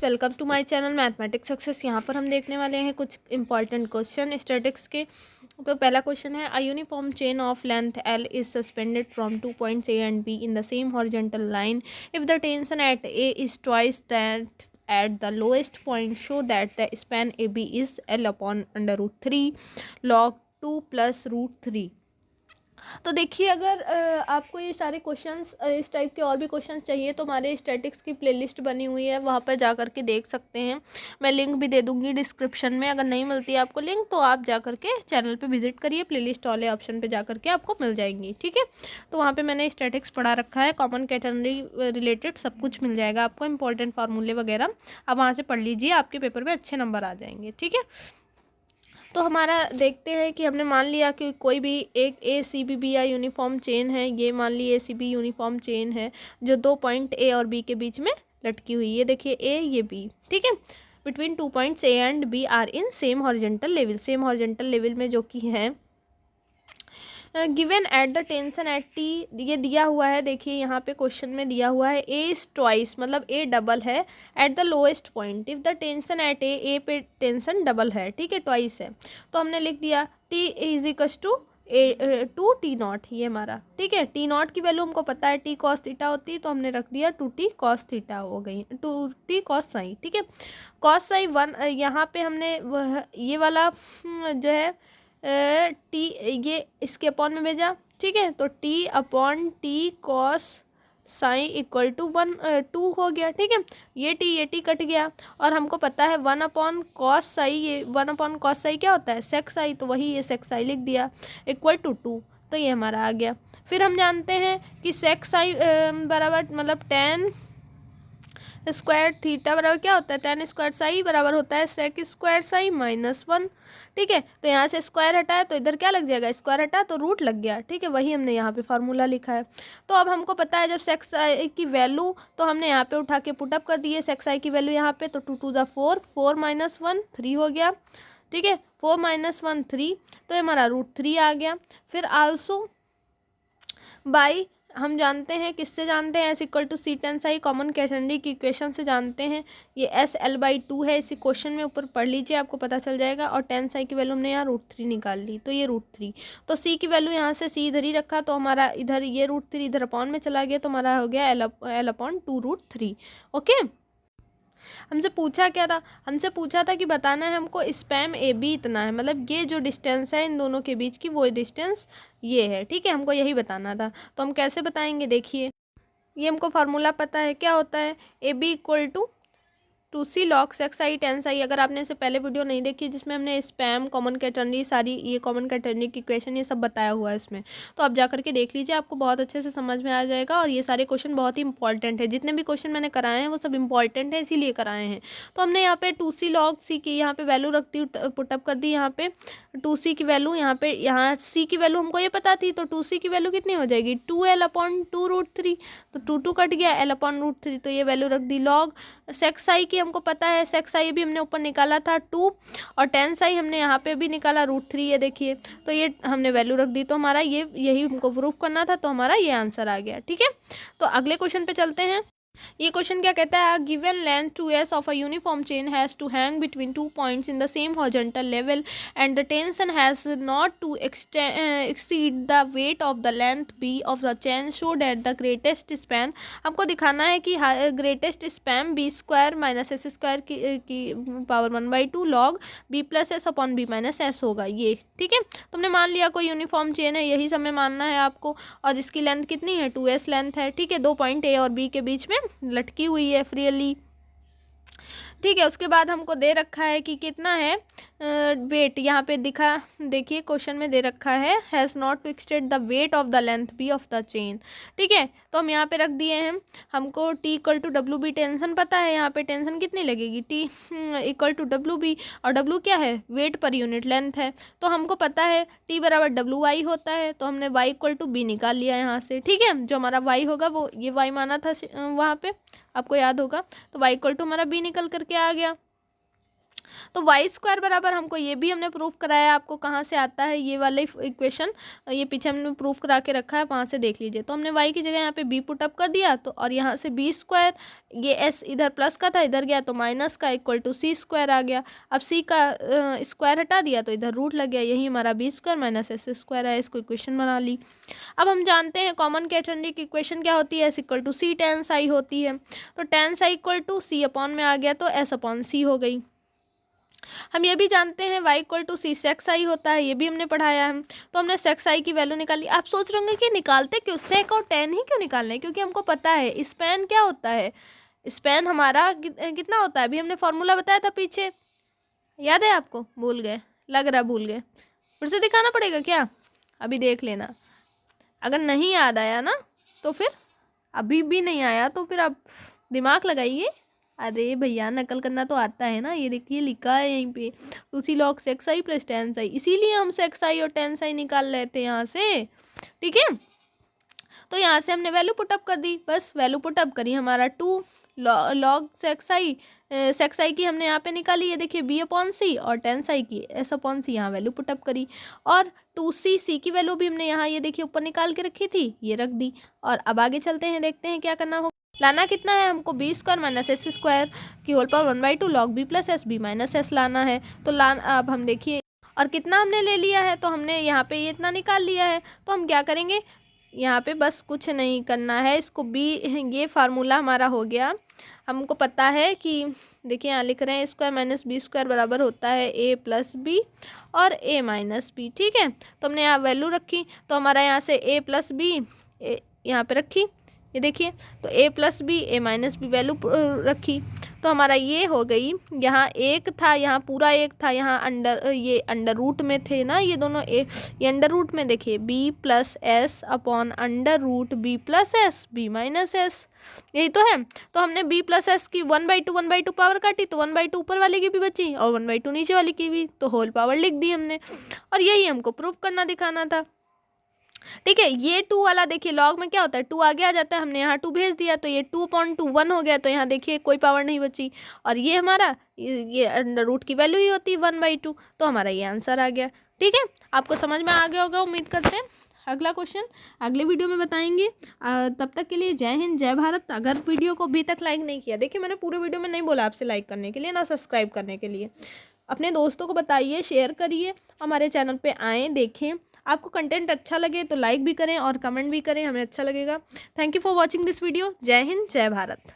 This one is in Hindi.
Welcome to my channel mathematics success. यहाँ पर हम देखने वाले हैं कुछ इंपॉर्टेंट क्वेश्चन स्टैटिक्स के। तो पहला क्वेश्चन है, अ uniform chain of length L is suspended from 2 points A and be in the same horizontal line if the tension at A is twice that at the lowest point. Show that the span AB is L upon under root 3 log 2 plus root 3। तो देखिए, अगर आपको ये सारे क्वेश्चंस इस टाइप के और भी क्वेश्चंस चाहिए तो हमारे स्टैटिक्स की प्लेलिस्ट बनी हुई है, वहाँ पर जा कर के देख सकते हैं। मैं लिंक भी दे दूँगी डिस्क्रिप्शन में। अगर नहीं मिलती है आपको लिंक तो आप जा कर के चैनल पे विजिट करिए, प्लेलिस्ट वाले ऑप्शन पे जा कर के आपको मिल जाएंगी। ठीक है, तो वहाँ पर मैंने स्टैटिक्स पढ़ा रखा है, कॉमन कैटेगरी रिलेटेड सब कुछ मिल जाएगा आपको, इंपॉर्टेंट फार्मूले वगैरह। आप वहाँ से पढ़ लीजिए, आपके पेपर में अच्छे नंबर आ जाएंगे। ठीक है, तो हमारा देखते हैं कि हमने मान लिया कि कोई भी एक ए सी बी बी या यूनिफॉर्म चेन है। ये मान ली ए सी बी यूनिफॉर्म चेन है जो 2 पॉइंट ए और बी के बीच में लटकी हुई है। देखिए ए, ये बी। ठीक है, between 2 points A and B are in same horizontal level. Same horizontal level में जो कि है given at the tension at T, ये दिया हुआ है। देखिए यहाँ पे क्वेश्चन में दिया हुआ है ए इज ट्वाइस, मतलब ए डबल है at the lowest point if the tension at A पे टेंशन डबल है। ठीक है, ट्वाइस है तो हमने लिख दिया T is equals to A two T naught, ये हमारा। ठीक है, टी नॉट की वैल्यू हमको पता है टी कॉस थीटा होती है, तो हमने रख दिया 2t कॉस थीटा हो गई, 2t कॉस साई। ठीक है, कॉस साई 1, यहाँ पे हमने वह ये वाला जो है टी ये इसके अपॉन में भेजा। ठीक है, तो T upon T cos sine equal to 2 हो गया। ठीक है, ये टी कट गया और हमको पता है 1 अपॉन कॉस साई, ये 1 अपॉन कॉस साई क्या होता है, सेक साई, तो वही ये सेक साई लिख दिया इक्वल टू 2, तो ये हमारा आ गया। फिर हम जानते हैं कि सेक साई बराबर मतलब tan स्क्वायर थीटा बराबर क्या होता है, tan स्क्वायर साई बराबर होता है सेक स्क्वायर साई -1। ठीक है, तो यहाँ से स्क्वायर हटा है तो इधर क्या लग जाएगा, स्क्वायर हटा तो रूट लग गया। ठीक है, वही हमने यहाँ पे फार्मूला लिखा है। तो अब हमको पता है जब सेक्स आई की वैल्यू, तो हमने यहाँ पे उठा के पुटअप कर दिए सेक्स आई की वैल्यू यहाँ पे, तो 2 2 4, 4 - 1 3 हो गया। ठीक है, 4 - 1 3, तो हमारा √3 आ गया। फिर आल्सो बाई हम जानते हैं, किससे जानते हैं, S equal to C tan psi, common category की इक्वेशन से जानते हैं। ये एस L/2 है, इसी क्वेश्चन में ऊपर पढ़ लीजिए, आपको पता चल जाएगा। और टेन साई की वैल्यू हमने यहाँ √3 निकाल ली, तो ये √3। तो सी की वैल्यू यहाँ से सी इधर ही रखा, तो हमारा इधर ये √3 इधर अपॉन में चला गया, तो हमारा हो गया L/2 √3। ओके, हमसे पूछा क्या था, हमसे पूछा था कि बताना है हमको स्पैम ए बी इतना है, मतलब ये जो डिस्टेंस है इन दोनों के बीच की वो डिस्टेंस ये है। ठीक है, हमको यही बताना था, तो हम कैसे बताएंगे। देखिए, ये हमको फार्मूला पता है, क्या होता है, A B equal to 2c log sec I tan psi. अगर आपने इससे पहले वीडियो नहीं देखी जिसमें हमने स्पैम, कॉमन कैटेगरी, सारी ये कॉमन कैटेगरी की इक्वेशन ये सब बताया हुआ है इसमें, तो आप जा करके देख लीजिए, आपको बहुत अच्छे से समझ में आ जाएगा। और ये सारे क्वेश्चन बहुत ही इंपॉर्टेंट है, जितने भी क्वेश्चन मैंने कराए हैं वो सब इंपॉर्टेंट है, इसीलिए कराए हैं। तो हमने यहाँ पे 2c log c की यहाँ पे वैल्यू रख दी, पुटअप कर दी यहाँ पे 2c की वैल्यू, यहाँ c की वैल्यू हमको ये पता थी, तो 2c की वैल्यू कितनी हो जाएगी, 2L/2 √3, तो 2 कट गया, L/√3, तो ये वैल्यू रख दी। लॉग सेक्स आई की हमको पता है, सेक्स आई भी हमने ऊपर निकाला था 2, और टेन साई हमने यहाँ पे भी निकाला √3, ये देखिए, तो ये हमने वैल्यू रख दी। तो हमारा ये यही हमको प्रूफ करना था, तो हमारा ये आंसर आ गया। ठीक है, तो अगले क्वेश्चन पे चलते हैं। ये क्वेश्चन क्या कहता है, given length 2s of a uniform chain has to hang between 2 points in the same horizontal level and the tension has not to exceed the weight of the length b of the chain. Show that the greatest span, हमको दिखाना है कि ग्रेटेस्ट स्पैन b² - s² की power 1/2 log b + s upon b - s होगा ये। ठीक है, तो हमने मान लिया कोई यूनिफॉर्म चेन है, यही समय मानना है आपको, और जिसकी लेंथ कितनी है, 2s लेंथ है। ठीक है, 2 पॉइंट ए और बी के बीच में लटकी हुई है फ्रीली। ठीक है, उसके बाद हमको दे रखा है कि कितना है वेट, यहाँ पे दिखा, देखिए क्वेश्चन में दे रखा है has not to extend the weight of the length B of the chain. ठीक है, तो हम यहाँ पे रख दिए हैं, हमको T equal to W B tension पता है, यहाँ पे टेंशन कितनी लगेगी, T equal to W B, और डब्ल्यू क्या है, वेट पर यूनिट लेंथ है। तो हमको पता है टी बराबर WI होता है, तो हमने y इक्वल टू बी निकाल लिया यहाँ से। ठीक है, जो हमारा y होगा वो ये y माना था वहाँ पे, आपको याद होगा, तो y इक्वल टू हमारा b निकल करके आ गया। तो वाई स्क्वायर बराबर हमको ये भी हमने प्रूफ कराया, आपको कहाँ से आता है ये वाला इक्वेशन, ये पीछे हमने प्रूफ करा के रखा है, वहाँ से देख लीजिए। तो हमने वाई की जगह यहाँ पे बी पुटअप कर दिया, तो और यहाँ से बी स्क्वायर, ये एस इधर प्लस का था इधर गया तो माइनस का, इक्वल टू सी स्क्वायर आ गया। अब सी का स्क्वायर हटा दिया तो इधर रूट लग गया, यही हमारा B square minus S square है। इसको इक्वेशन बना ली। अब हम जानते हैं कॉमन कैटेगरी की इक्वेशन क्या होती है, S equal to C tan psi होती है। तो tan psi equal to C upon में आ गया तो एस अपॉन सी हो गई। हम ये भी जानते हैं y equal to C sec I होता है, ये भी हमने पढ़ाया है। तो हमने सेक्स आई की वैल्यू निकाली। आप सोच रहे होंगे कि निकालते क्यों, सेक और टेन ही क्यों निकालना है, क्योंकि हमको पता है स्पैन क्या होता है, स्पैन हमारा कितना होता है, अभी हमने फॉर्मूला बताया था पीछे, याद है आपको, भूल गए, लग रहा भूल गए, फिर से दिखाना पड़ेगा क्या, अभी देख लेना, अगर नहीं याद आया ना तो फिर, अभी भी नहीं आया तो फिर आप दिमाग लगाइए। अरे भैया नकल करना तो आता है ना, ये देखिए लिखा है यहीं पे 2c log सेक्स आई प्लस टेन साई, इसीलिए हम सेक्स आई और टेन साई निकाल लेते हैं यहाँ से, ठीक है। तो यहाँ से हमने वैल्यू पुटअप कर दी, बस वैल्यू पुटअप करी, हमारा 2 log सेक्स आई की हमने यहाँ पे निकाली, ये देखिए बी अपॉन सी, और टेन साई की एस अपॉन सी, यहाँ वैल्यू पुटअप करी, और 2c सी की वैल्यू भी हमने यहाँ ये देखिए ऊपर निकाल के रखी थी, ये रख दी। और अब आगे चलते हैं, देखते हैं क्या करना होगा। लाना कितना है हमको, B square minus S square की whole power 1/2 log B plus S B minus S लाना है। तो अब हम देखिए, और कितना हमने ले लिया है, तो हमने यहाँ पे ये इतना निकाल लिया है। तो हम क्या करेंगे, यहाँ पे बस कुछ नहीं करना है, इसको बी, ये फार्मूला हमारा हो गया। हमको पता है कि देखिए यहाँ लिख रहे हैं स्क्वायर माइनस बी स्क्वायर बराबर होता है ए प्लस बी और ए माइनस बी, ठीक है। तो हमने यहाँ वैल्यू रखी, तो हमारा यहाँ से ए प्लस बी यहाँ पे रखी, ये देखिए, तो ए प्लस बी ए माइनस बी वैल्यू रखी, तो हमारा ये हो गई। यहाँ एक था, यहाँ पूरा एक था, यहाँ अंडर, ये अंडर रूट में थे ना ये दोनों, ये अंडर रूट में देखिए B plus S upon under root B plus S B minus S, यही तो है। तो हमने बी प्लस एस की 1/2 पावर काटी, तो 1/2 ऊपर वाले की भी बची और 1/2 नीचे वाली की भी, तो होल पावर लिख दी हमने, और यही हमको प्रूफ करना दिखाना था, ठीक है। ये 2 वाला देखिए लॉग में क्या होता है, 2 आगे आ जाता है, हमने यहाँ 2 भेज दिया, तो ये 2/2 1 हो गया, तो यहाँ देखिए कोई पावर नहीं बची, और ये हमारा ये अंडर रूट की वैल्यू ही होती है 1/2, तो हमारा ये आंसर आ गया, ठीक है। आपको समझ में आ गया होगा, उम्मीद करते हैं। अगला क्वेश्चन अगले वीडियो में बताएंगे। तब तक के लिए जय हिंद जय भारत। अगर वीडियो को अभी तक लाइक नहीं किया, देखिए मैंने पूरे वीडियो में नहीं बोला आपसे लाइक करने के लिए ना सब्सक्राइब करने के लिए, अपने दोस्तों को बताइए, शेयर करिए, हमारे चैनल पे आएँ, देखें, आपको कंटेंट अच्छा लगे तो लाइक भी करें और कमेंट भी करें, हमें अच्छा लगेगा। Thank you for watching this video. जय हिंद जय भारत।